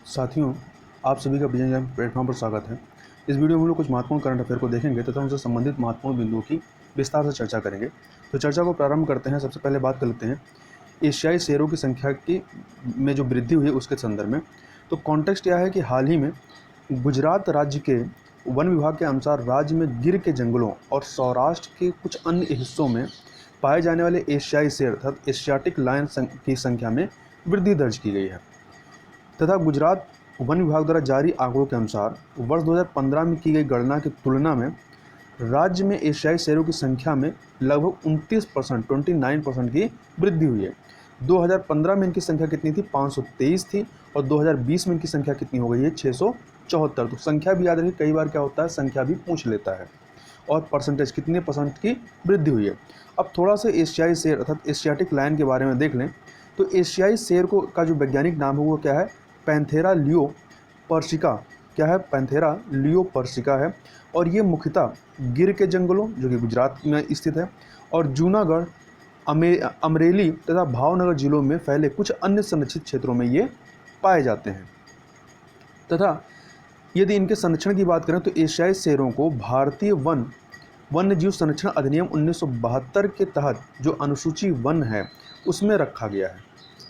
साथियों, आप सभी का विजय एग्जाम प्लेटफॉर्म पर स्वागत है। इस वीडियो में हम लोग कुछ महत्वपूर्ण करंट अफेयर को देखेंगे तथा उनसे संबंधित महत्वपूर्ण बिंदुओं की विस्तार से चर्चा करेंगे। तो चर्चा को प्रारंभ करते हैं। सबसे पहले बात कर लेते हैं एशियाई शेरों की संख्या की में जो वृद्धि हुई है उसके संदर्भ में। तो कॉन्टेक्स्ट यह है कि हाल ही में गुजरात राज्य के वन विभाग के अनुसार राज्य में गिर के जंगलों और सौराष्ट्र के कुछ अन्य हिस्सों में पाए जाने वाले एशियाई शेर अर्थात एशियाटिक लायन की संख्या में वृद्धि दर्ज की गई है तथा गुजरात वन विभाग द्वारा जारी आंकड़ों के अनुसार वर्ष 2015 में की गई गणना की तुलना में राज्य में एशियाई शेरों की संख्या में लगभग 29% की वृद्धि हुई है। 2015 में इनकी संख्या कितनी थी? 523 थी और 2020 में इनकी संख्या कितनी हो गई है? 674। तो संख्या भी याद रखिए, कई बार क्या होता है संख्या भी पूछ लेता है। और परसेंटेज कितने परसेंट की वृद्धि हुई है। अब थोड़ा सा एशियाई शेर अर्थात एशियाटिक लायन के बारे में देख लें। तो एशियाई शेर को का जो वैज्ञानिक नाम है वो क्या है? Panthera leo persica. क्या है? पैंथेरा लियो पर्सिका है। और ये मुख्यतः गिर के जंगलों जो कि गुजरात में स्थित है और जूनागढ़, अमरेली तथा भावनगर जिलों में फैले कुछ अन्य संरक्षित क्षेत्रों में ये पाए जाते हैं। तथा यदि इनके संरक्षण की बात करें तो एशियाई शेरों को भारतीय वन्यजीव संरक्षण अधिनियम 1972 के तहत जो अनुसूची वन है उसमें रखा गया है।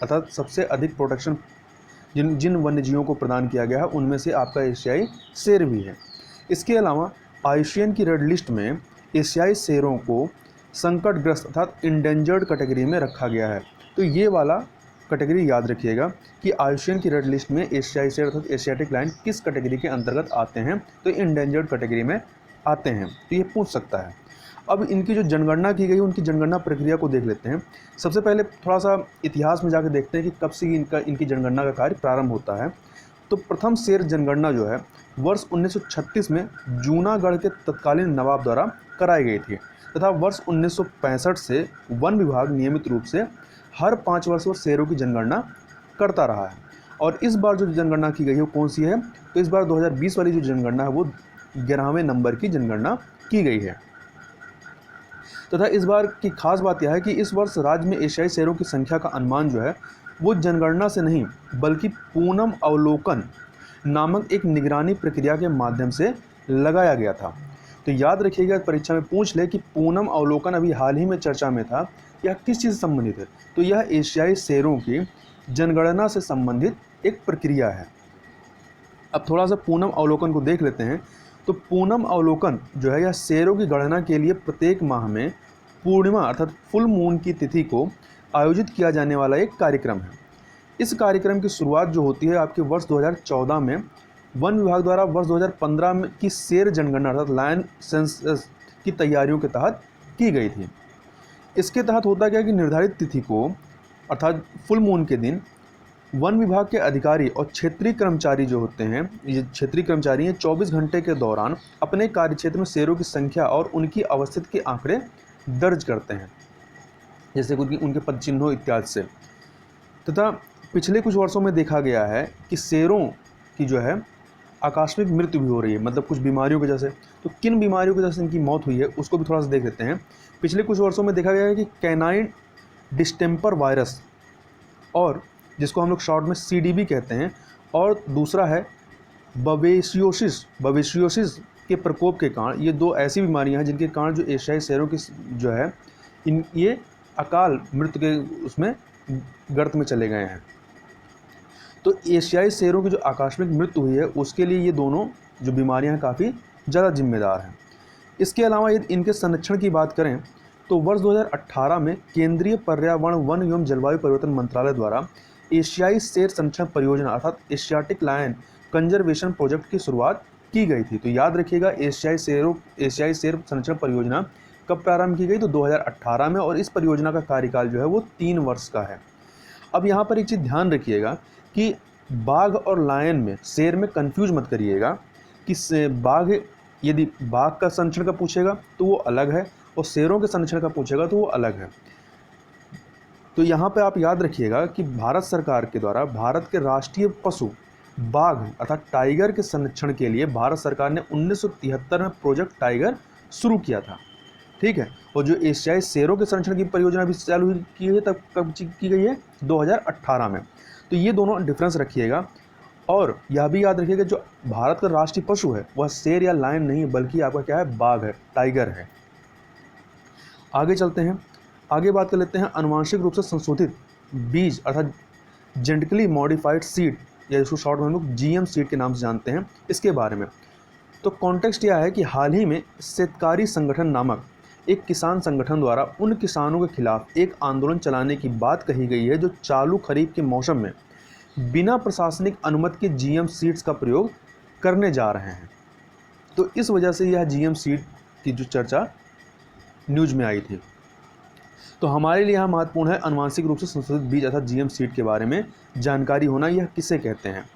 अर्थात सबसे अधिक प्रोटेक्शन जिन वन्यजीवों को प्रदान किया गया है उनमें से आपका एशियाई शेर भी है। इसके अलावा आईयूसीएन की रेड लिस्ट में एशियाई शेरों को संकटग्रस्त अर्थात इंडेंजर्ड कैटेगरी में रखा गया है। तो ये वाला कैटेगरी याद रखिएगा कि आईयूसीएन की रेड लिस्ट में एशियाई शेर अर्थात एशियाटिक लायन किस कैटेगरी के अंतर्गत आते हैं। तो इंडेंजर्ड कैटेगरी में आते हैं। तो ये पूछ सकता है। अब इनकी जो जनगणना की गई उनकी जनगणना प्रक्रिया को देख लेते हैं। सबसे पहले थोड़ा सा इतिहास में जाकर देखते हैं कि कब से इनकी जनगणना का कार्य प्रारंभ होता है। तो प्रथम शेर जनगणना जो है वर्ष 1936 में जूनागढ़ के तत्कालीन नवाब द्वारा कराई गई थी तथा वर्ष 1965 से वन विभाग नियमित रूप से हर 5 वर्ष पर शेरों की जनगणना करता रहा है। और इस बार जो जनगणना की गई है वो कौन सी है? तो इस बार 2020 वाली जो जनगणना है वो 11वें नंबर की जनगणना की गई है। तथा इस बार की खास बात यह है कि इस वर्ष राज्य में एशियाई शेरों की संख्या का अनुमान जो है वो जनगणना से नहीं बल्कि पूनम अवलोकन नामक एक निगरानी प्रक्रिया के माध्यम से लगाया गया था। तो याद रखिएगा, परीक्षा में पूछ ले कि पूनम अवलोकन अभी हाल ही में चर्चा में था, यह किस चीज़ से संबंधित है? तो यह एशियाई शेरों की जनगणना से संबंधित एक प्रक्रिया है। अब थोड़ा सा पूनम अवलोकन को देख लेते हैं। तो पूनम अवलोकन जो है यह शेरों की गणना के लिए प्रत्येक माह में पूर्णिमा अर्थात फुल मून की तिथि को आयोजित किया जाने वाला एक कार्यक्रम है। इस कार्यक्रम की शुरुआत जो होती है आपके वर्ष 2014 में वन विभाग द्वारा वर्ष 2015 में की शेर जनगणना अर्थात लायन सेंसस की तैयारियों के तहत की गई थी। इसके तहत होता क्या कि निर्धारित तिथि को अर्थात फुल मून के दिन वन विभाग के अधिकारी और क्षेत्रीय कर्मचारी जो होते हैं, ये क्षेत्रीय कर्मचारी हैं, 24 घंटे के दौरान अपने कार्यक्षेत्र में शेरों की संख्या और उनकी अवस्थिति के आंकड़े दर्ज करते हैं, जैसे कि उनके पद चिन्हों इत्यादि से। तथा पिछले कुछ वर्षों में देखा गया है कि शेरों की जो है आकस्मिक मृत्यु भी हो रही है, मतलब कुछ बीमारियों की वजह से। तो किन बीमारियों की वजह से इनकी मौत हुई है उसको भी थोड़ा सा देख लेते हैं। पिछले कुछ वर्षों में देखा गया है कि कैनाइन डिस्टेम्पर वायरस, और जिसको हम लोग शॉर्ट में CDB कहते हैं, और दूसरा है बवेशियोसिस के प्रकोप के कारण। ये दो ऐसी बीमारियां हैं जिनके कारण जो एशियाई शेरों की जो है ये अकाल मृत्यु के उसमें गर्त में चले गए हैं। तो एशियाई शेरों की जो आकस्मिक मृत्यु हुई है उसके लिए ये दोनों जो बीमारियां हैं काफ़ी ज़्यादा जिम्मेदार हैं। इसके अलावा यदि इनके संरक्षण की बात करें तो वर्ष 2018 में केंद्रीय पर्यावरण, वन एवं जलवायु परिवर्तन मंत्रालय द्वारा एशियाई शेर संरक्षण परियोजना अर्थात एशियाटिक लायन कंजर्वेशन प्रोजेक्ट की शुरुआत की गई थी। तो याद रखिएगा, एशियाई शेर संरक्षण परियोजना कब प्रारंभ की गई? तो 2018 में। और इस परियोजना का कार्यकाल जो है वो 3 वर्ष का है। अब यहाँ पर एक चीज़ ध्यान रखिएगा कि बाघ और लायन में, शेर में कंफ्यूज मत करिएगा कि बाघ, यदि बाघ का संरक्षण का पूछेगा तो वो अलग है और शेरों के संरक्षण का पूछेगा तो वो अलग है। तो यहाँ पे आप याद रखिएगा कि भारत सरकार के द्वारा भारत के राष्ट्रीय पशु बाघ अर्थात टाइगर के संरक्षण के लिए भारत सरकार ने 1973 में प्रोजेक्ट टाइगर शुरू किया था। ठीक है। और जो एशियाई शेरों के संरक्षण की परियोजना भी चालू की है, तब कब की गई है? 2018 में। तो ये दोनों डिफरेंस रखिएगा। और यह भी याद रखिएगा जो भारत का राष्ट्रीय पशु है वह शेर या लायन नहीं बल्कि आपका क्या है, बाघ है, टाइगर है। आगे चलते हैं, आगे बात कर लेते हैं आनुवांशिक रूप से संशोधित बीज अर्थात जेनेटिकली मॉडिफाइड सीड, या इसको शॉर्ट में हम लोग जीएम सीड के नाम से जानते हैं, इसके बारे में। तो कॉन्टेक्स्ट यह है कि हाल ही में शेतकारी संगठन नामक एक किसान संगठन द्वारा उन किसानों के खिलाफ एक आंदोलन चलाने की बात कही गई है जो चालू खरीफ के मौसम में बिना प्रशासनिक अनुमति के जीएम सीड्स का प्रयोग करने जा रहे हैं। तो इस वजह से यह जीएम सीड की जो चर्चा न्यूज में आई थी। तो हमारे लिए यहाँ महत्वपूर्ण है आनुवांशिक रूप से संशोधित बीज अर्थात जीएम सीड के बारे में जानकारी होना, यह किसे कहते हैं।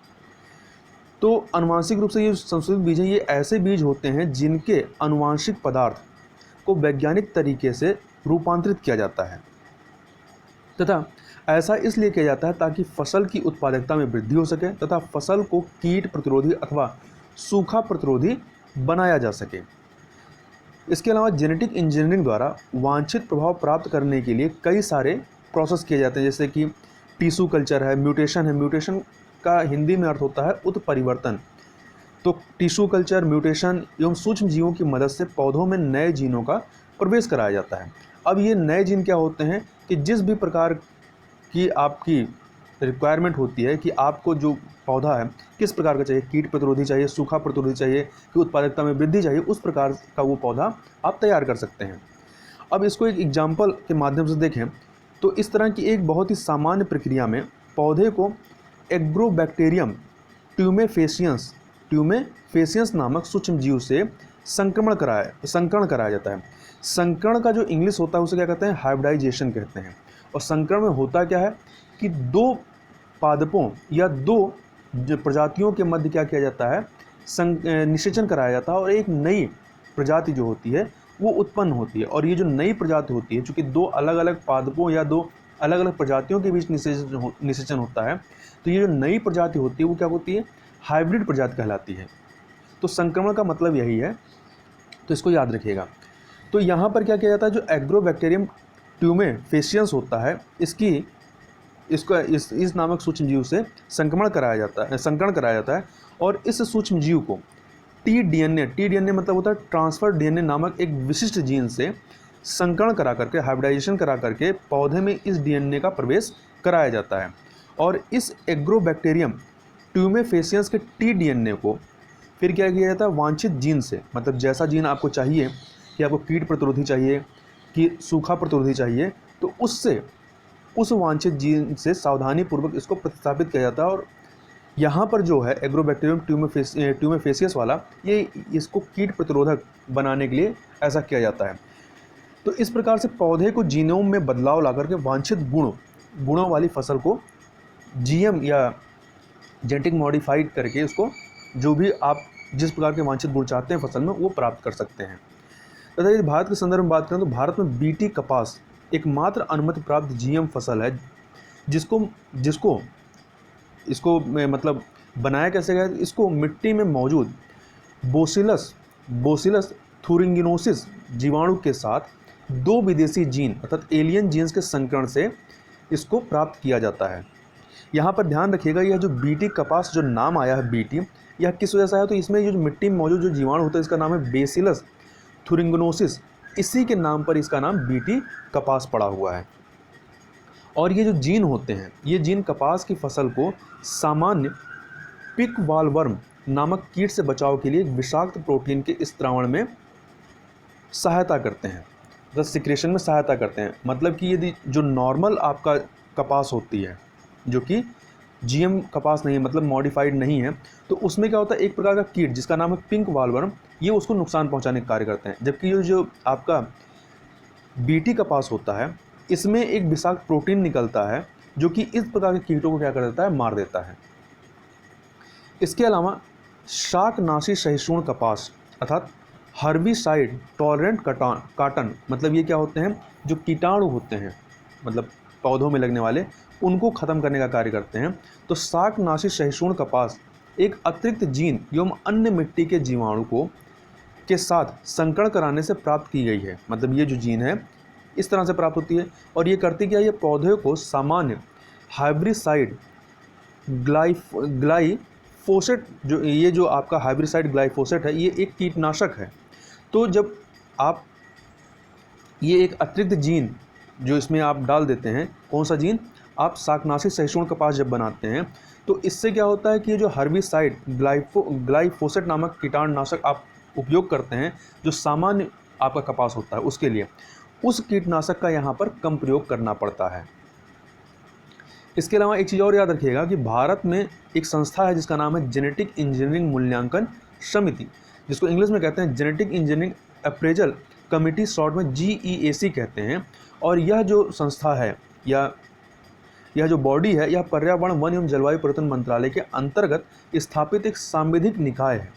तो आनुवांशिक रूप से ये संशोधित बीज हैं, ये ऐसे बीज होते हैं जिनके आनुवांशिक पदार्थ को वैज्ञानिक तरीके से रूपांतरित किया जाता है तथा ऐसा इसलिए किया जाता है ताकि फसल की उत्पादकता में वृद्धि हो सके तथा फसल को कीट प्रतिरोधी अथवा सूखा प्रतिरोधी बनाया जा सके। इसके अलावा जेनेटिक इंजीनियरिंग द्वारा वांछित प्रभाव प्राप्त करने के लिए कई सारे प्रोसेस किए जाते हैं, जैसे कि टिश्यू कल्चर है, म्यूटेशन है। म्यूटेशन का हिंदी में अर्थ होता है उत्परिवर्तन। तो टिश्यू कल्चर, म्यूटेशन एवं सूक्ष्म जीवों की मदद से पौधों में नए जीनों का प्रवेश कराया जाता है। अब ये नए जीन क्या होते हैं कि जिस भी प्रकार की आपकी रिक्वायरमेंट होती है कि आपको जो पौधा है किस प्रकार का चाहिए, कीट प्रतिरोधी चाहिए, सूखा प्रतिरोधी चाहिए, कि उत्पादकता में वृद्धि चाहिए, उस प्रकार का वो पौधा आप तैयार कर सकते हैं। अब इसको एक एग्जाम्पल के माध्यम से देखें तो इस तरह की एक बहुत ही सामान्य प्रक्रिया में पौधे को एग्रोबैक्टीरियम ट्यूमेफेसियंस नामक सूक्ष्म जीव से संकरण कराया जाता है। संकरण का जो इंग्लिश होता है उसे क्या कहते हैं, हाइब्रिडाइजेशन कहते हैं। और संकरण में होता क्या है कि दो पादपों या दो प्रजातियों के मध्य क्या किया जाता है, निषेचन कराया जाता है और एक नई प्रजाति जो होती है वो उत्पन्न होती है। और ये जो नई प्रजाति होती है, चूँकि दो अलग अलग पादपों या दो अलग अलग प्रजातियों के बीच निषेचन होता है, तो ये जो नई प्रजाति होती है वो क्या होती है, हाइब्रिड प्रजाति कहलाती है। तो संक्रमण का मतलब यही है, तो इसको याद रखिएगा। तो यहाँ पर क्या किया जाता है, जो एग्रोबैक्टीरियम ट्यूमेफेसियंस होता है इस नामक सूक्ष्म जीव से संकरण कराया जाता है और इस सूक्ष्म जीव को टी-डीएनए मतलब होता है ट्रांसफर डीएनए नामक एक विशिष्ट जीन से संकरण करा करके, हाइब्रिडाइजेशन करा करके पौधे में इस डीएनए का प्रवेश कराया जाता है। और इस एग्रोबैक्टीरियम ट्यूमेफेसियंस के टी-डीएनए को फिर क्या किया जाता है, वांछित जीन से, मतलब जैसा जीन आपको चाहिए कि आपको कीट प्रतिरोधी चाहिए कि सूखा प्रतिरोधी चाहिए, तो उससे उस वांछित जीन से सावधानीपूर्वक इसको प्रतिस्थापित किया जाता है। और यहाँ पर जो है एग्रोबैक्टीरियम ट्यूमेफेसियस वाला, ये इसको कीट प्रतिरोधक बनाने के लिए ऐसा किया जाता है। तो इस प्रकार से पौधे को जीनोम में बदलाव ला करके वांछित गुणों वाली फसल को जीएम या जेनेटिक मॉडिफाइड करके उसको जो भी आप जिस प्रकार के वांछित गुण चाहते हैं फसल में वो प्राप्त कर सकते हैं। तथा यदि भारत के संदर्भ में बात करें तो भारत में बीटी कपास एकमात्र अनुमति प्राप्त जीएम फसल है जिसको मतलब बनाया कैसे गया, इसको मिट्टी में मौजूद बोसिलस थुरिंगिनोसिस जीवाणु के साथ दो विदेशी जीन अर्थात एलियन जीन्स के संकरण से इसको प्राप्त किया जाता है। यहाँ पर ध्यान रखिएगा, यह जो बीटी कपास जो नाम आया है बीटी, यह किस वजह से आया, तो इसमें जो मिट्टी में मौजूद जो जीवाणु होता है इसका नाम है बेसिलस थुरिंगिनोसिस, इसी के नाम पर इसका नाम बीटी कपास पड़ा हुआ है। और ये जो जीन होते हैं, ये जीन कपास की फसल को सामान्य पिक वालवर्म नामक कीट से बचाव के लिए एक विषाक्त प्रोटीन के स्त्रावण में सहायता करते हैं, मतलब सिक्रेशन में सहायता करते हैं। मतलब कि यदि जो नॉर्मल आपका कपास होती है जो कि जीएम कपास नहीं है, मतलब मॉडिफाइड नहीं है, तो उसमें क्या होता है, एक प्रकार का कीट जिसका नाम है पिंक वालवर्म, ये उसको नुकसान पहुंचाने का कार्य करते हैं। जबकि ये जो आपका बीटी कपास होता है इसमें एक विषाक्त प्रोटीन निकलता है जो कि इस प्रकार के कीटों को क्या कर देता है, मार देता है। इसके अलावा शाकनाशी सहिष्णु कपास अर्थात हर्बिसाइड टॉलरेंट काटन, मतलब ये क्या होते हैं, जो कीटाणु होते हैं मतलब पौधों में लगने वाले, उनको ख़त्म करने का कार्य करते हैं। तो शाकनाशी सहिष्णु कपास एक अतिरिक्त जीन एवं अन्य मिट्टी के जीवाणु के साथ संकरण कराने से प्राप्त की गई है। मतलब ये जो जीन है इस तरह से प्राप्त होती है और ये करती क्या है, ये पौधे को सामान्य हाइब्रिसाइड ग्लाइफोसेट जो आपका हाइब्रिसाइड ग्लाइफोसेट है, ये एक कीटनाशक है। तो जब आप ये एक अतिरिक्त जीन जो इसमें आप डाल देते हैं, कौन सा जीन, आप शाकनाशी सहिष्णु कपास जब बनाते हैं तो इससे क्या होता है कि ये जो हर्बिसाइड ग्लाइफोसेट नामक कीटाणुनाशक आप उपयोग करते हैं जो सामान्य आपका कपास होता है उसके लिए, उस कीटनाशक का यहाँ पर कम प्रयोग करना पड़ता है। इसके अलावा एक चीज़ और याद रखिएगा कि भारत में एक संस्था है जिसका नाम है जेनेटिक इंजीनियरिंग मूल्यांकन समिति, जिसको इंग्लिश में कहते हैं genetic engineering appraisal committee, short में GEAC कहते हैं। और यह जो संस्था है या यह जो बॉडी है, यह पर्यावरण, वन एवं जलवायु परिवर्तन मंत्रालय के अंतर्गत स्थापित एक सांविधिक निकाय है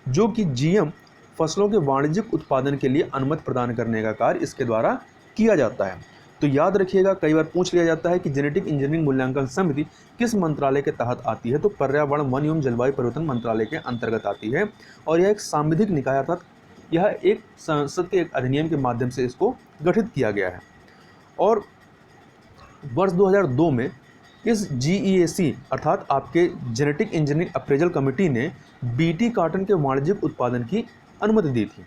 जो कि GM फसलों के वाणिज्यिक उत्पादन के लिए अनुमति प्रदान करने का कार्य इसके द्वारा किया जाता है। तो याद रखिएगा, कई बार पूछ लिया जाता है कि जेनेटिक इंजीनियरिंग मूल्यांकन समिति किस मंत्रालय के तहत आती है, तो पर्यावरण, वन एवं जलवायु परिवर्तन मंत्रालय के अंतर्गत आती है। और यह एक सांविधिक निकाय अर्थात यह एक संसद के एक अधिनियम के माध्यम से इसको गठित किया गया है। और वर्ष 2002 में इस GEAC अर्थात आपके जेनेटिक इंजीनियरिंग अप्रेजल कमेटी ने BT कॉटन के वाणिज्यिक उत्पादन की अनुमति दी थी।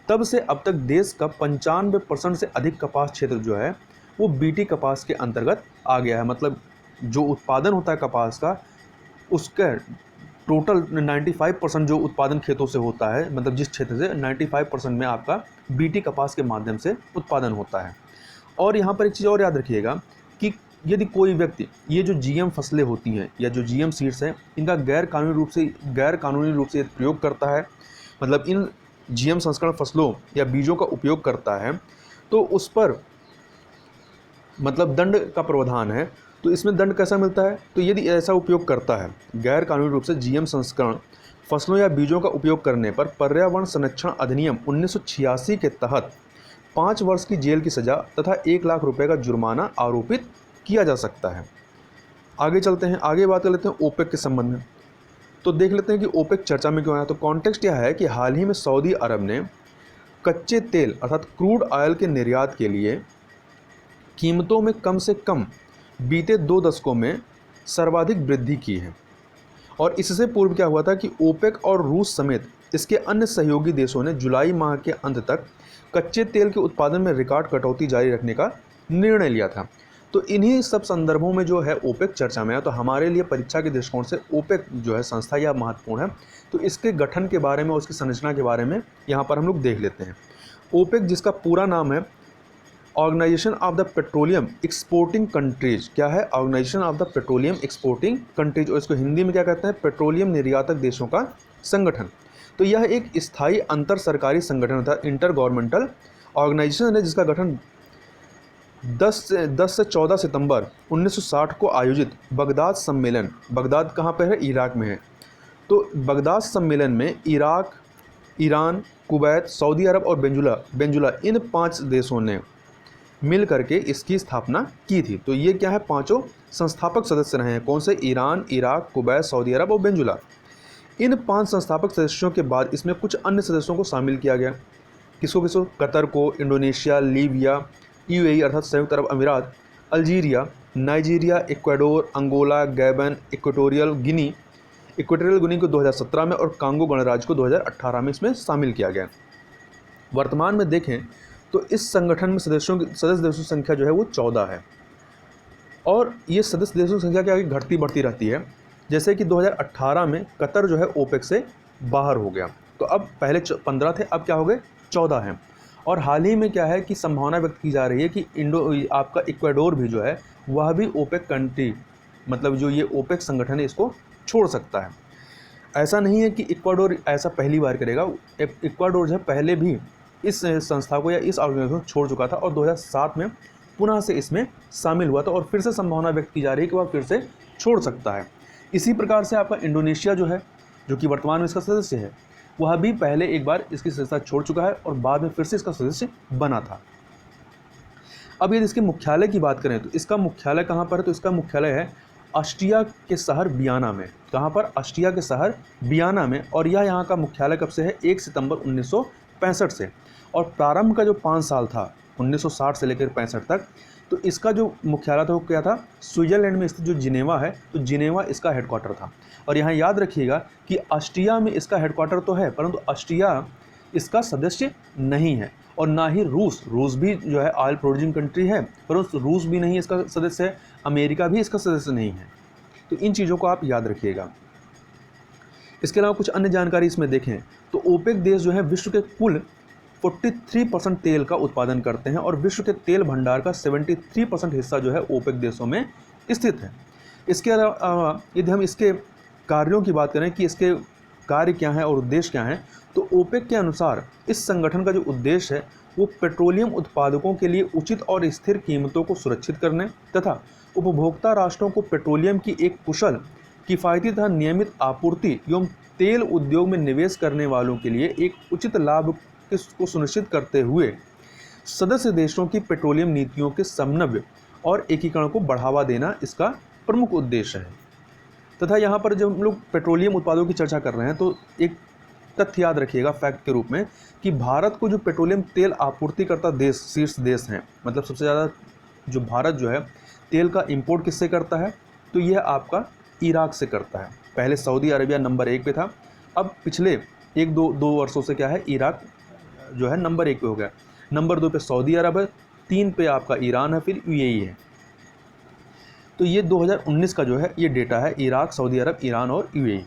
तब से अब तक देश का 95% से अधिक कपास क्षेत्र जो है वो BT कपास के अंतर्गत आ गया है। मतलब जो उत्पादन होता है कपास का, उसका टोटल 95% जो उत्पादन खेतों से होता है, मतलब जिस क्षेत्र से 95% में आपका BT कपास के माध्यम से उत्पादन होता है। और यहाँ पर एक चीज़ और याद रखिएगा कि यदि कोई व्यक्ति ये जो GM फसलें होती हैं या जो GM सीड्स हैं, इनका गैर कानूनी रूप से प्रयोग करता है, मतलब इन GM संस्करण फसलों या बीजों का उपयोग करता है, तो उस पर मतलब दंड का प्रावधान है। तो इसमें दंड कैसा मिलता है, तो यदि ऐसा उपयोग करता है गैर कानूनी रूप से GM संस्करण फसलों या बीजों का उपयोग करने पर पर्यावरण संरक्षण अधिनियम 1986 के तहत 5 वर्ष की जेल की सजा तथा 1 लाख रुपए का जुर्माना आरोपित किया जा सकता है। आगे चलते हैं, आगे बात कर लेते हैं ओपेक के संबंध में। तो देख लेते हैं कि ओपेक चर्चा में क्यों आया। तो कॉन्टेक्स्ट यह है कि हाल ही में सऊदी अरब ने कच्चे तेल अर्थात क्रूड ऑयल के निर्यात के लिए कीमतों में कम से कम बीते 2 दशकों में सर्वाधिक वृद्धि की है। और इससे पूर्व क्या हुआ था कि ओपेक और रूस समेत इसके अन्य सहयोगी देशों ने जुलाई माह के अंत तक कच्चे तेल के उत्पादन में रिकॉर्ड कटौती जारी रखने का निर्णय लिया था। तो इन्हीं सब संदर्भों में जो है ओपेक चर्चा में है। तो हमारे लिए परीक्षा के दृष्टिकोण से ओपेक जो है संस्था यह महत्वपूर्ण है। तो इसके गठन के बारे में और उसकी संरचना के बारे में यहाँ पर हम लोग देख लेते हैं। ओपेक जिसका पूरा नाम है organisation of the petroleum exporting countries, क्या है, organisation of the petroleum exporting countries, और इसको हिंदी में क्या कहते हैं, पेट्रोलियम निर्यातक देशों का संगठन। तो यह एक स्थायी अंतर सरकारी संगठन था, इंटर गवर्नमेंटल ऑर्गेनाइजेशन है, जिसका गठन 10 से 14 सितंबर 1960 को आयोजित बगदाद सम्मेलन, बगदाद कहाँ पे है, इराक में है। तो बगदाद सम्मेलन में इराक, ईरान, कुवैत, सऊदी अरब और बेंजुला इन 5 देशों ने मिल करके इसकी स्थापना की थी। तो ये क्या है, 5 संस्थापक सदस्य रहे हैं। कौन से, ईरान, इराक, कुवैत, सऊदी अरब और बेंजुला। इन 5 संस्थापक सदस्यों के बाद इसमें कुछ अन्य सदस्यों को शामिल किया गया। किसको, कतर को, इंडोनेशिया, लीबिया, UAE अर्थात संयुक्त अरब अमीरात, Algeria, Nigeria, Ecuador, Angola, Gabon, Equatorial Guinea को 2017 में और कांगो गणराज्य को 2018 में इसमें शामिल किया गया। वर्तमान में देखें तो इस संगठन में सदस्य देशों की संख्या जो है वो 14 है। और ये सदस्य देशों की संख्या क्या है, घटती बढ़ती रहती है। जैसे कि 2018 में कतर जो है ओपेक से बाहर हो गया, तो अब पहले 15 थे, अब क्या हो गए, 14 हैं। और हाल ही में क्या है कि संभावना व्यक्त की जा रही है कि आपका इक्वाडोर भी जो है वह भी ओपेक कंट्री, मतलब जो ये ओपेक संगठन है, इसको छोड़ सकता है। ऐसा नहीं है कि इक्वाडोर ऐसा पहली बार करेगा। इक्वाडोर जो है पहले भी इस संस्था को या इस ऑर्गेनाइजेशन को छोड़ चुका था और 2007 में पुनः से इसमें शामिल हुआ था, और फिर से संभावना व्यक्त की जा रही है कि वह फिर से छोड़ सकता है। इसी प्रकार से आपका इंडोनेशिया जो है, जो कि वर्तमान में इसका सदस्य है, वह भी पहले एक बार इसकी सदस्यता छोड़ चुका है और बाद में फिर से इसका सदस्य बना था। अब यदि इसके मुख्यालय की बात करें तो इसका मुख्यालय कहाँ पर है, तो इसका मुख्यालय है ऑस्ट्रिया के शहर वियना में। कहाँ पर, ऑस्ट्रिया के शहर वियना में। और यह यहाँ का मुख्यालय कब से है, 1 सितंबर 1965 से। और प्रारंभ का जो 5 साल था 1960 से लेकर 65 तक, तो इसका जो मुख्यालय था वो क्या था, स्विट्जरलैंड में स्थित जो जिनेवा है, तो जिनेवा इसका हेडक्वार्टर था। और यहाँ याद रखिएगा कि ऑस्ट्रिया में इसका हेडक्वार्टर तो है, परंतु ऑस्ट्रिया इसका सदस्य नहीं है, और ना ही रूस भी जो है ऑयल प्रोड्यूसिंग कंट्री है, परंतु रूस भी नहीं इसका सदस्य है, अमेरिका भी इसका सदस्य नहीं है। तो इन चीज़ों को आप याद रखिएगा। इसके अलावा कुछ अन्य जानकारी इसमें देखें तो ओपेक देश जो है विश्व के कुल 43% तेल का उत्पादन करते हैं, और विश्व के तेल भंडार का 73% हिस्सा जो है ओपेक देशों में स्थित है। इसके अलावा यदि हम इसके कार्यों की बात करें कि इसके कार्य क्या हैं और उद्देश्य क्या हैं, तो ओपेक के अनुसार इस संगठन का जो उद्देश्य है वो पेट्रोलियम उत्पादकों के लिए उचित और स्थिर कीमतों को सुरक्षित करने तथा उपभोक्ता राष्ट्रों को पेट्रोलियम की एक कुशल, किफ़ायती तथा नियमित आपूर्ति एवं तेल उद्योग में निवेश करने वालों के लिए एक उचित लाभ को सुनिश्चित करते हुए सदस्य देशों की पेट्रोलियम नीतियों के समन्वय और एकीकरण को बढ़ावा देना इसका प्रमुख उद्देश्य है। तथा यहाँ पर जब हम लोग पेट्रोलियम उत्पादों की चर्चा कर रहे हैं तो एक तथ्य याद रखिएगा फैक्ट के रूप में कि भारत को जो पेट्रोलियम तेल आपूर्ति करता देश शीर्ष देश हैं, मतलब सबसे ज़्यादा जो भारत जो है तेल का इंपोर्ट किससे करता है, तो यह आपका इराक से करता है। पहले सऊदी अरबिया नंबर 1 पे था, अब पिछले दो वर्षों से क्या है, इराक जो है नंबर 1 पे हो गया। नंबर 2 पे सऊदी अरब है, 3 पे आपका ईरान है, फिर यूएई है। तो ये 2019 का जो है ये डेटा है, इराक, सऊदी अरब, ईरान और यूएई।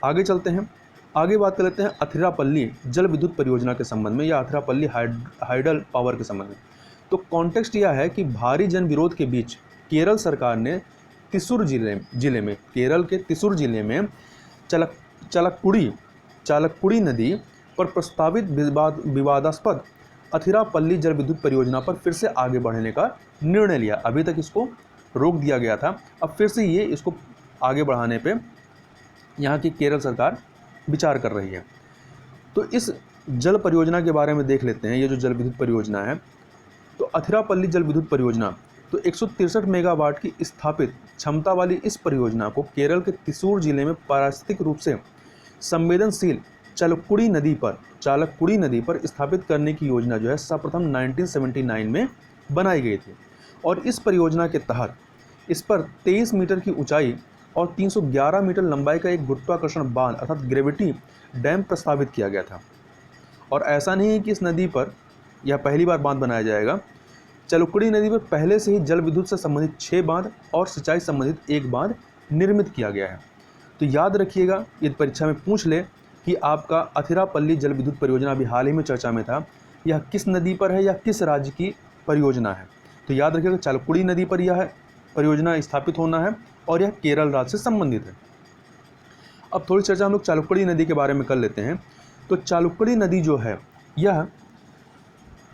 आगे चलते हैं, आगे बात कर लेते हैं अथिरापल्ली जल विद्युत परियोजना के संबंध में या अथिरापल्ली हाइडल पावर के संबंध में। तो कॉन्टेक्स्ट यह है कि भारी जन विरोध के बीच केरल सरकार ने त्रिशूर जिले में केरल के त्रिशूर जिले में चालक्कुड़ी नदी पर प्रस्तावित विवादास्पद अथिरापल्ली जल विद्युत परियोजना पर फिर से आगे बढ़ने का निर्णय लिया। अभी तक इसको रोक दिया गया था, अब फिर से ये इसको आगे बढ़ाने पे यहाँ की केरल सरकार विचार कर रही है। तो इस जल परियोजना के बारे में देख लेते हैं। ये जो जल विद्युत परियोजना है, तो अथिरापल्ली जल विद्युत परियोजना, तो 163 मेगावाट की स्थापित क्षमता वाली इस परियोजना को केरल के त्रिशूर जिले में पारिस्थितिक रूप से संवेदनशील चालक्कुड़ी नदी पर स्थापित करने की योजना जो है सर्वप्रथम 1979 में बनाई गई थी। और इस परियोजना के तहत इस पर 23 मीटर की ऊंचाई और 311 मीटर लंबाई का एक गुरुत्वाकर्षण बांध अर्थात ग्रेविटी डैम प्रस्तावित किया गया था। और ऐसा नहीं है कि इस नदी पर यह पहली बार बांध बनाया जाएगा। चालक्कुड़ी नदी पर पहले से ही जल विद्युत से संबंधित 6 बांध और सिंचाई संबंधित 1 बांध निर्मित किया गया है। तो याद रखिएगा, यदि परीक्षा में पूछ ले कि आपका अथिरापल्ली जल विद्युत परियोजना अभी हाल ही में चर्चा में था, यह किस नदी पर है या किस राज्य की परियोजना है, तो याद रखिएगा चालक्कुड़ी नदी पर यह परियोजना स्थापित होना है और यह केरल राज्य से संबंधित है। अब थोड़ी चर्चा हम लोग चालक्कुड़ी नदी के बारे में कर लेते हैं। तो चालक्कुड़ी नदी जो है, यह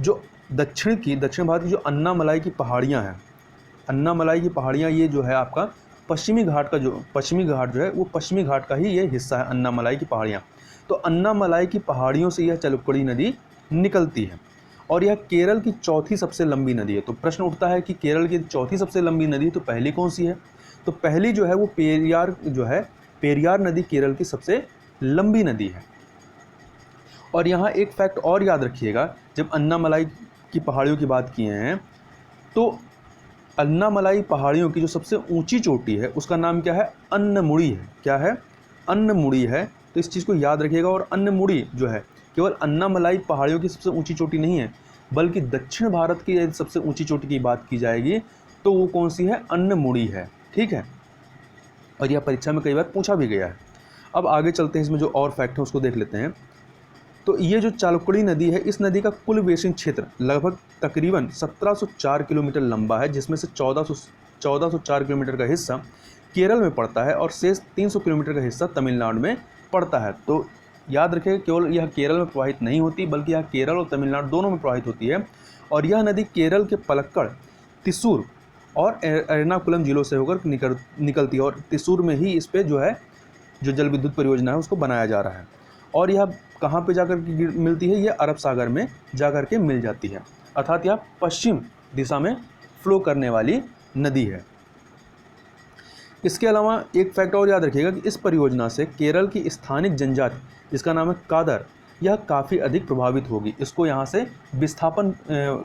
जो दक्षिण भारत की जो अन्नामलाई की पहाड़ियाँ हैं, अन्नामलाई की पहाड़ियाँ, ये जो है आपका पश्चिमी घाट जो है वो पश्चिमी घाट का ही ये हिस्सा है, अन्नामलाई की पहाड़ियाँ। तो अन्नामलाई की पहाड़ियों से यह चालक्कुड़ी नदी निकलती है और यह केरल की चौथी सबसे लंबी नदी है। तो प्रश्न उठता है कि केरल की चौथी सबसे लंबी नदी तो पहली कौन सी है, तो पहली जो है वो पेरियार नदी केरल की सबसे लंबी नदी है। और यहाँ एक फैक्ट और याद रखिएगा, जब अन्नामलाई की पहाड़ियों की बात किए हैं, तो अन्नामलाई पहाड़ियों की जो सबसे ऊंची चोटी है उसका नाम क्या है, अन्नमुड़ी है। क्या है, अन्नमुड़ी है। तो इस चीज़ को याद रखिएगा। और अन्नमुड़ी जो है केवल अन्नामलाई पहाड़ियों की सबसे ऊंची चोटी नहीं है, बल्कि दक्षिण भारत की यदि सबसे ऊंची चोटी की बात की जाएगी तो वो कौन सी है, अन्नमुड़ी है। ठीक है, और यह परीक्षा में कई बार पूछा भी गया है। अब आगे चलते हैं, इसमें जो और फैक्ट है उसको देख लेते हैं। तो ये जो चालक्कुड़ी नदी है, इस नदी का कुल बेसिन क्षेत्र लगभग तकरीबन 1704 किलोमीटर लंबा है, जिसमें से 1404 किलोमीटर का हिस्सा केरल में पड़ता है और शेष 300 किलोमीटर का हिस्सा तमिलनाडु में पड़ता है। तो याद रखें, केवल यह केरल में प्रवाहित नहीं होती, बल्कि यह केरल और तमिलनाडु दोनों में प्रवाहित होती है। और यह नदी केरल के पलक्कड़, त्रिशूर और एर्नाकुलम जिलों से होकर निकलती है। और त्रिशूर में ही इस पर जो है जो जल विद्युत परियोजना है उसको बनाया जा रहा है। और यह कहाँ पे जाकर के मिलती है, यह अरब सागर में जाकर के मिल जाती है, अर्थात यह पश्चिम दिशा में फ्लो करने वाली नदी है। इसके अलावा एक फैक्ट और याद रखिएगा कि इस परियोजना से केरल की स्थानिक जनजाति जिसका नाम है कादर, यह काफ़ी अधिक प्रभावित होगी, इसको यहाँ से विस्थापन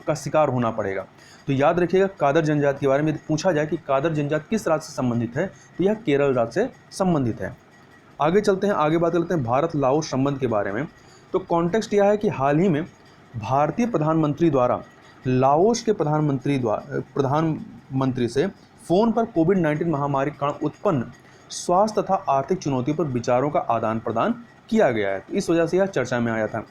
का शिकार होना पड़ेगा। तो याद रखिएगा कादर जनजाति के बारे में यदि पूछा जाए कि कादर जनजाति किस राज्य से संबंधित है, तो यह केरल राज्य से संबंधित है। आगे चलते हैं, आगे बात करते हैं भारत लाओस संबंध के बारे में। तो कॉन्टेक्स्ट यह है कि हाल ही में भारतीय प्रधानमंत्री द्वारा लाओस के प्रधानमंत्री से फ़ोन पर कोविड-19 महामारी के कारण उत्पन्न स्वास्थ्य तथा आर्थिक चुनौतियों पर विचारों का आदान प्रदान किया गया है। तो इस वजह से यह चर्चा में आया था।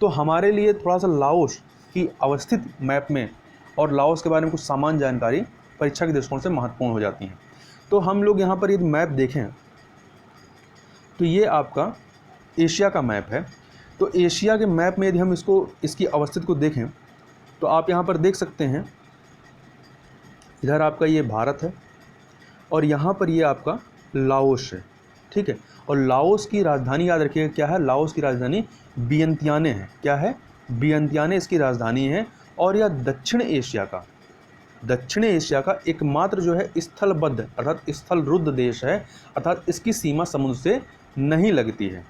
तो हमारे लिए थोड़ा सा लाओस की अवस्थित मैप में और लाओस के बारे में कुछ सामान्य जानकारी परीक्षा के दृष्टिकोण से महत्वपूर्ण हो जाती है। तो हम लोग यहाँ पर यदि मैप देखें तो ये आपका एशिया का मैप है। तो एशिया के मैप में यदि हम इसकी अवस्थित को देखें तो आप यहाँ पर देख सकते हैं, इधर आपका ये भारत है और यहाँ पर ये आपका लाओस है, ठीक है। और लाओस की राजधानी याद रखिएगा क्या है, लाओस की राजधानी वियंतियाने है। क्या है? वियंतियाने इसकी राजधानी है। और यह दक्षिण एशिया का एकमात्र जो है स्थलबद्ध अर्थात स्थलरुद्ध देश है, अर्थात इसकी सीमा समुद्र से नहीं लगती है।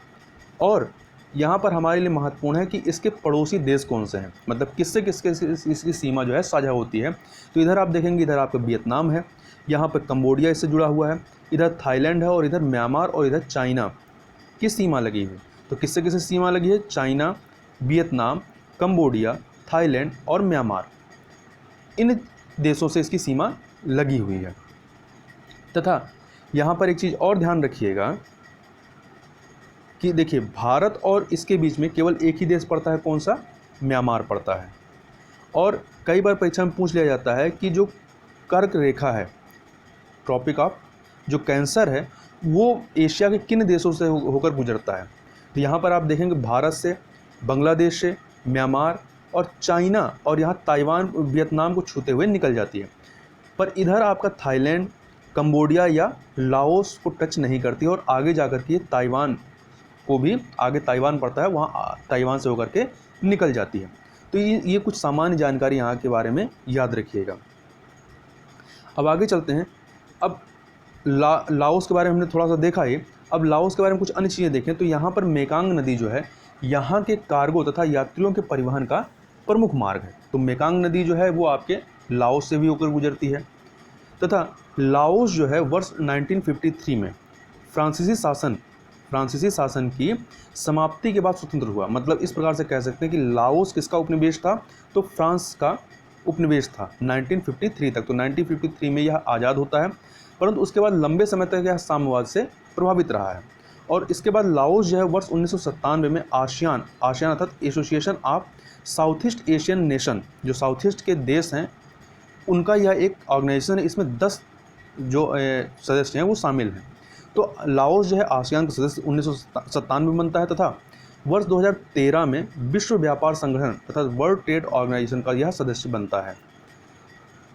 और यहाँ पर हमारे लिए महत्वपूर्ण है कि इसके पड़ोसी देश कौन से हैं, मतलब किससे किसके इसकी सीमा जो है साझा होती है। तो इधर आप देखेंगे, इधर आपका वियतनाम है, यहाँ पर कंबोडिया इससे जुड़ा हुआ है, इधर थाईलैंड है और इधर म्यांमार और इधर चाइना की सीमा लगी हुई। तो किससे किससे सीमा लगी है? चाइना, वियतनाम, कंबोडिया, थाईलैंड और म्यांमार, इन देशों से इसकी सीमा लगी हुई है। तथा यहाँ पर एक चीज़ और ध्यान रखिएगा कि देखिए भारत और इसके बीच में केवल एक ही देश पड़ता है, कौन सा? म्यांमार पड़ता है। और कई बार परीक्षा में पूछ लिया जाता है कि जो कर्क रेखा है, ट्रॉपिक ऑफ जो कैंसर है, वो एशिया के किन देशों से होकर गुजरता है। तो यहाँ पर आप देखेंगे भारत से, बांग्लादेश से, म्यांमार और चाइना और यहाँ ताइवान, वियतनाम को छूते हुए निकल जाती है। पर इधर आपका थाईलैंड, कंबोडिया या लाओस को टच नहीं करती और आगे जाकर के ताइवान को भी, आगे ताइवान पड़ता है, वहाँ ताइवान से होकर के निकल जाती है। तो ये कुछ सामान्य जानकारी यहाँ के बारे में याद रखिएगा। अब आगे चलते हैं। अब लाओस के बारे में हमने थोड़ा सा देखा ही, अब लाओस के बारे में कुछ अन्य चीज़ें देखें तो यहाँ पर मेकांग नदी जो है यहाँ के कार्गो तथा यात्रियों के परिवहन का प्रमुख मार्ग है। तो मेकांग नदी जो है वो आपके लाओस से भी होकर गुजरती है। तथा लाओस जो है वर्ष 1953 में फ्रांसीसी शासन की समाप्ति के बाद स्वतंत्र हुआ। मतलब इस प्रकार से कह सकते हैं कि लाओस किसका उपनिवेश था? तो फ्रांस का उपनिवेश था 1953 तक। तो 1953 में यह आज़ाद होता है, परंतु उसके बाद लंबे समय तक यह साम्यवाद से प्रभावित रहा है। और इसके बाद लाओस जो है वर्ष 1997 में आसियान अर्थात association of south east Asian nation, जो साउथ ईस्ट के देश हैं उनका यह एक ऑर्गेनाइजेशन है। इसमें 10 जो सदस्य हैं वो शामिल हैं। तो लाओस जो है आसियान का सदस्य 1997 में बनता है तथा वर्ष 2013 में विश्व व्यापार संगठन तथा वर्ल्ड ट्रेड ऑर्गेनाइजेशन का यह सदस्य बनता है।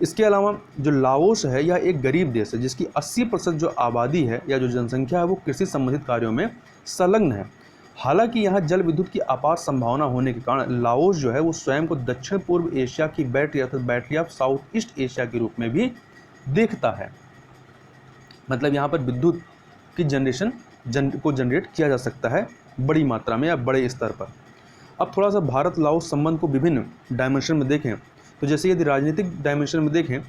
इसके अलावा जो लाओस है यह एक गरीब देश है जिसकी 80% जो आबादी है या जो जनसंख्या है वो कृषि संबंधित कार्यों में संलग्न है। हालांकि यहाँ जल विद्युत की अपार संभावना होने के कारण लाओस जो है वो स्वयं को दक्षिण पूर्व एशिया की battery of south east Asia के रूप में भी देखता है। मतलब यहाँ पर विद्युत की जनरेट किया जा सकता है बड़ी मात्रा में या बड़े स्तर पर। अब थोड़ा सा भारत लाओस संबंध को विभिन्न डायमेंशन में देखें तो जैसे यदि राजनीतिक डायमेंशन में देखें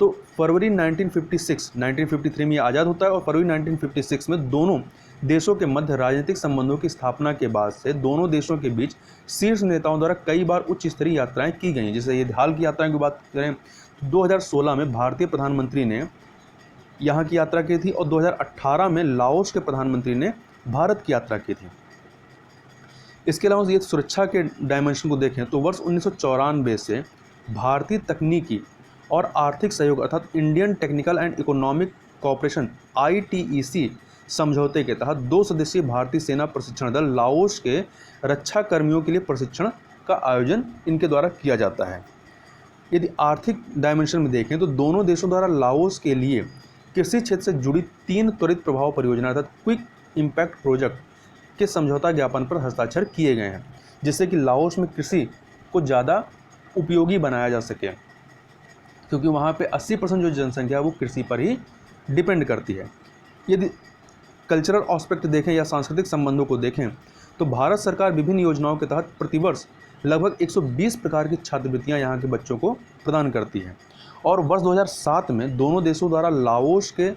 तो फरवरी 1953 में आज़ाद होता है और फरवरी 1956 में दोनों देशों के मध्य राजनीतिक संबंधों की स्थापना के बाद से दोनों देशों के बीच शीर्ष नेताओं द्वारा कई बार उच्च स्तरीय यात्राएं की गई। जैसे ये हाल की यात्राओं की बात करें तो 2016 में भारतीय प्रधानमंत्री ने यहाँ की यात्रा की थी और 2018 में लाओस के प्रधानमंत्री ने भारत की यात्रा की थी। इसके अलावा ये सुरक्षा के डायमेंशन को देखें तो वर्ष 1994 से भारतीय तकनीकी और आर्थिक सहयोग अर्थात Indian technical and economic cooperation ITEC समझौते के तहत 2 सदस्यीय भारतीय सेना प्रशिक्षण दल लाओस के रक्षा कर्मियों के लिए प्रशिक्षण का आयोजन इनके द्वारा किया जाता है। यदि आर्थिक डायमेंशन में देखें तो दोनों देशों द्वारा लाओस के लिए कृषि क्षेत्र से जुड़ी 3 त्वरित प्रभाव परियोजना अर्थात क्विक इम्पैक्ट प्रोजेक्ट के समझौता ज्ञापन पर हस्ताक्षर किए गए हैं, जिससे कि लाओस में कृषि को ज़्यादा उपयोगी बनाया जा सके, क्योंकि वहाँ पे 80% जो जनसंख्या है वो कृषि पर ही डिपेंड करती है। यदि कल्चरल एस्पेक्ट देखें या सांस्कृतिक संबंधों को देखें तो भारत सरकार विभिन्न योजनाओं के तहत प्रतिवर्ष लगभग 120 प्रकार की छात्रवृत्तियां यहाँ के बच्चों को प्रदान करती है। और वर्ष 2007 में दोनों देशों द्वारा लाओस के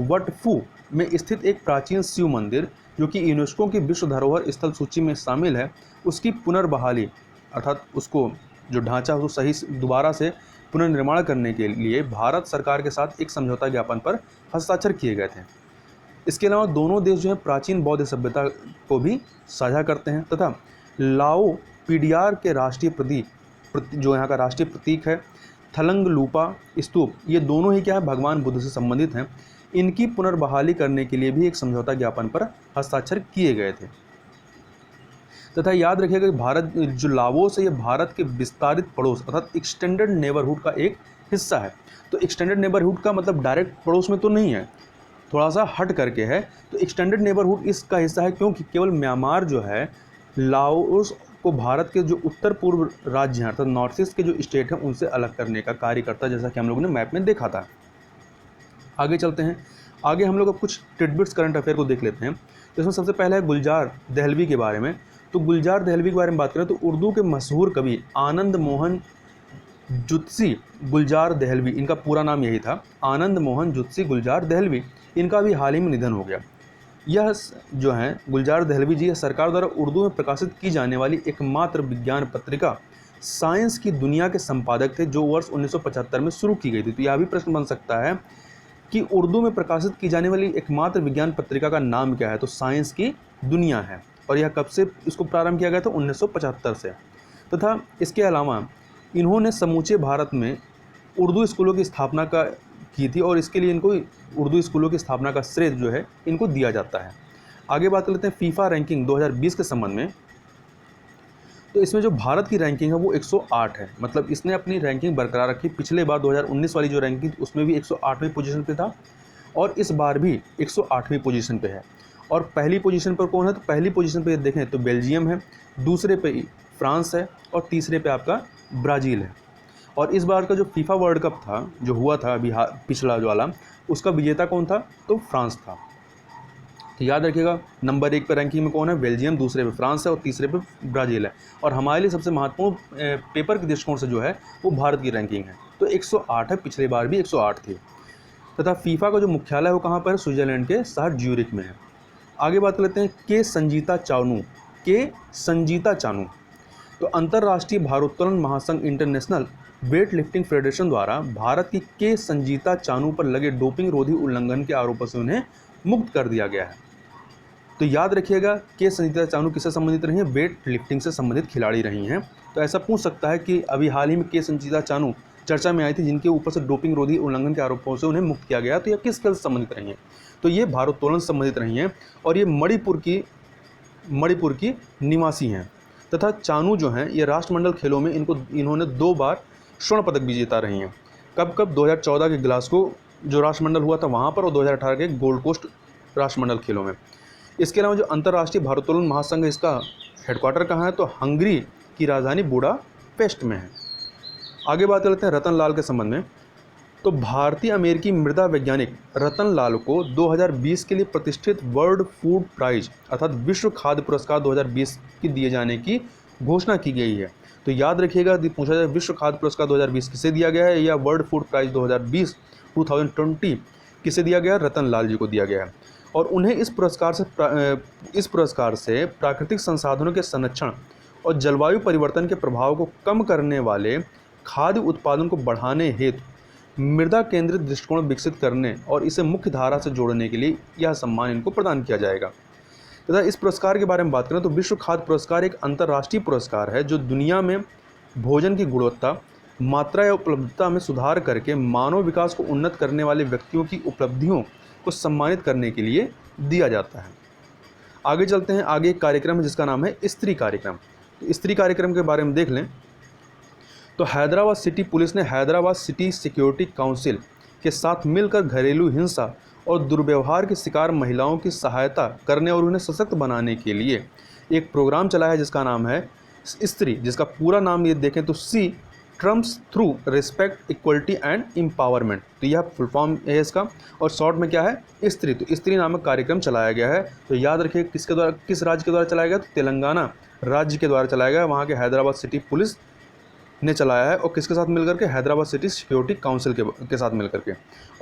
वट फू में स्थित एक प्राचीन शिव मंदिर, जो कि यूनेस्को की विश्व धरोहर स्थल सूची में शामिल है, उसकी पुनर्बहाली अर्थात उसको जो ढांचा हो सही दोबारा से पुनर्निर्माण करने के लिए भारत सरकार के साथ एक समझौता ज्ञापन पर हस्ताक्षर किए गए थे। इसके अलावा दोनों देश जो है प्राचीन बौद्ध सभ्यता को भी साझा करते हैं तथा लाओ पीडियार के राष्ट्रीय प्रतीक जो यहाँ का राष्ट्रीय प्रतीक है थलंगलूपा स्तूप, ये दोनों ही क्या है भगवान बुद्ध से संबंधित हैं। इनकी पुनर्बहाली करने के लिए भी एक समझौता ज्ञापन पर हस्ताक्षर किए गए थे। तथा याद रखिएगा कि भारत जो लाओस है ये भारत के विस्तारित पड़ोस अर्थात एक्सटेंडेड नेबरहुड का एक हिस्सा है। तो एक्सटेंडेड नेबरहुड का मतलब डायरेक्ट पड़ोस में तो नहीं है, थोड़ा सा हट करके है। तो एक्सटेंडेड नेबरहुड इसका हिस्सा है क्योंकि केवल म्यांमार जो है लाओस को भारत के जो उत्तर पूर्व राज्य हैं अर्थात नॉर्थ ईस्ट के जो स्टेट हैं उनसे अलग करने का कार्य करता है, जैसा कि हम लोगों ने मैप में देखा था। आगे चलते हैं। आगे हम लोग अब कुछ टिडबिट्स करंट अफेयर को देख लेते हैं। इसमें सबसे पहले है गुलजार दहलवी के बारे में। तो गुलजार दहलवी के बारे में बात करें तो उर्दू के मशहूर कवि आनंद मोहन जुत्सी गुलजार दहलवी, इनका पूरा नाम यही था, आनंद मोहन जुत्सी गुलजार दहलवी, इनका भी हाल ही में निधन हो गया। यह जो है गुलजार दहलवी जी सरकार द्वारा उर्दू में प्रकाशित की जाने वाली एकमात्र विज्ञान पत्रिका साइंस की दुनिया के संपादक थे, जो वर्ष 1975 में शुरू की गई थी। तो यह भी प्रश्न बन सकता है कि उर्दू में प्रकाशित की जाने वाली एकमात्र विज्ञान पत्रिका का नाम क्या है, तो साइंस की दुनिया है। और यह कब से इसको प्रारंभ किया गया था, 1975 से। तथा इसके अलावा इन्होंने समूचे भारत में उर्दू स्कूलों की स्थापना की थी और इसके लिए इनको उर्दू स्कूलों की स्थापना का श्रेय जो है इनको दिया जाता है। आगे बात कर लेते हैं फीफा रैंकिंग 2020 के संबंध में। तो इसमें जो भारत की रैंकिंग है वो 108 है, मतलब इसने अपनी रैंकिंग बरकरार रखी। पिछले बार 2019 वाली जो रैंकिंग उसमें भी 108वीं पोजीशन पे था और इस बार भी 108वीं पोजीशन पे है। और पहली पोजीशन पर कौन है, तो पहली पोजीशन पे देखें तो बेल्जियम है, दूसरे पे फ्रांस है और तीसरे पे आपका ब्राज़ील है। और इस बार का जो फीफा वर्ल्ड कप था जो हुआ था अभी पिछला जो वाला, उसका विजेता कौन था, तो फ्रांस था। तो याद रखिएगा नंबर 1 पर रैंकिंग में कौन है, बेल्जियम, दूसरे पे फ्रांस है और तीसरे पे ब्राज़ील है। और हमारे लिए सबसे महत्वपूर्ण पेपर के दृष्टिकोण से जो है वो भारत की रैंकिंग है। तो 108 है, पिछले बार भी 108 थी। तथा फीफा का जो मुख्यालय है वो कहाँ पर है, स्विट्ज़रलैंड के शहर ज्यूरिख में है। आगे बात कर लेते हैं के संजीता चानू। तो अंतर्राष्ट्रीय भारोत्तोलन महासंघ इंटरनेशनल वेट लिफ्टिंग फेडरेशन द्वारा भारत की के संजीता चानू पर लगे डोपिंग रोधी उल्लंघन के आरोपों से उन्हें मुक्त कर दिया गया है। तो याद रखिएगा के संजीता चानू किससे संबंधित रही हैं, वेट लिफ्टिंग से संबंधित खिलाड़ी रही हैं। तो ऐसा पूछ सकता है कि अभी हाल ही में के संजीता चानू चर्चा में आई थी जिनके ऊपर से डोपिंग रोधी उल्लंघन के आरोपों से उन्हें मुक्त किया गया, तो यह किस खेल से संबंधित रही हैं, तो ये भारोत्तोलन से संबंधित रही हैं और ये मणिपुर की निवासी हैं। तथा चानू जो हैं ये राष्ट्रमंडल खेलों में इन्होंने 2 बार स्वर्ण पदक भी जीता रही हैं। कब 2014 के ग्लासगो जो राष्ट्रमंडल हुआ था वहाँ पर और 2018 के गोल्ड कोस्ट राष्ट्रमंडल खेलों में। इसके अलावा जो अंतर्राष्ट्रीय भारोत्तोलन महासंघ इसका हेडक्वार्टर कहाँ है, तो हंगरी की राजधानी बुडापेस्ट में है। आगे बात करते हैं रतन लाल के संबंध में। तो भारतीय अमेरिकी मृदा वैज्ञानिक रतन लाल को 2020 के लिए प्रतिष्ठित वर्ल्ड फूड प्राइज अर्थात विश्व खाद्य पुरस्कार 2020 की दिए जाने की घोषणा की गई है। तो याद रखिएगा पूछा जाए विश्व खाद्य पुरस्कार 2020 किसे दिया गया है या वर्ल्ड फूड प्राइज 2020 किसे दिया गया, रतन लाल जी को दिया गया है। और उन्हें इस पुरस्कार से प्राकृतिक संसाधनों के संरक्षण और जलवायु परिवर्तन के प्रभाव को कम करने वाले खाद्य उत्पादन को बढ़ाने हेतु मृदा केंद्रित दृष्टिकोण विकसित करने और इसे मुख्य धारा से जोड़ने के लिए यह सम्मान इनको प्रदान किया जाएगा। तथा इस पुरस्कार के बारे में बात करें तो विश्व खाद्य पुरस्कार एक अंतर्राष्ट्रीय पुरस्कार है जो दुनिया में भोजन की गुणवत्ता, मात्रा या उपलब्धता में सुधार करके मानव विकास को उन्नत करने वाले व्यक्तियों की उपलब्धियों को सम्मानित करने के लिए दिया जाता है। आगे चलते हैं। आगे एक कार्यक्रम है जिसका नाम है स्त्री कार्यक्रम। तो स्त्री कार्यक्रम के बारे में देख लें तो हैदराबाद सिटी पुलिस ने हैदराबाद सिटी सिक्योरिटी काउंसिल के साथ मिलकर घरेलू हिंसा और दुर्व्यवहार के शिकार महिलाओं की सहायता करने और उन्हें सशक्त बनाने के लिए एक प्रोग्राम चलाया है जिसका नाम है स्त्री, जिसका पूरा नाम ये देखें तो see trumps through respect, equality and empowerment. तो यह फुल फॉर्म है इसका, और शॉर्ट में क्या है, स्त्री। तो स्त्री नामक कार्यक्रम चलाया गया है। तो याद रखिए किसके द्वारा, किस राज्य के द्वारा चलाया गया, तो तेलंगाना राज्य के द्वारा चलाया गया। वहाँ के हैदराबाद सिटी पुलिस ने चलाया है, और किसके साथ मिलकर के, हैदराबाद सिटी सिक्योरिटी काउंसिल के साथ मिलकर के।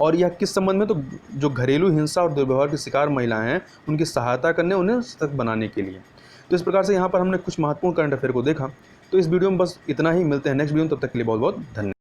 और यह किस संबंध में, तो जो घरेलू हिंसा और दुर्व्यवहार के शिकार महिलाएं हैं उनकी सहायता करने, उन्हें सशक्त बनाने के लिए। तो इस प्रकार से यहाँ पर हमने कुछ महत्वपूर्ण करंट अफेयर को देखा। तो इस वीडियो में बस इतना ही, मिलते हैं नेक्स्ट वीडियो में, तब तक के लिए बहुत बहुत धन्यवाद।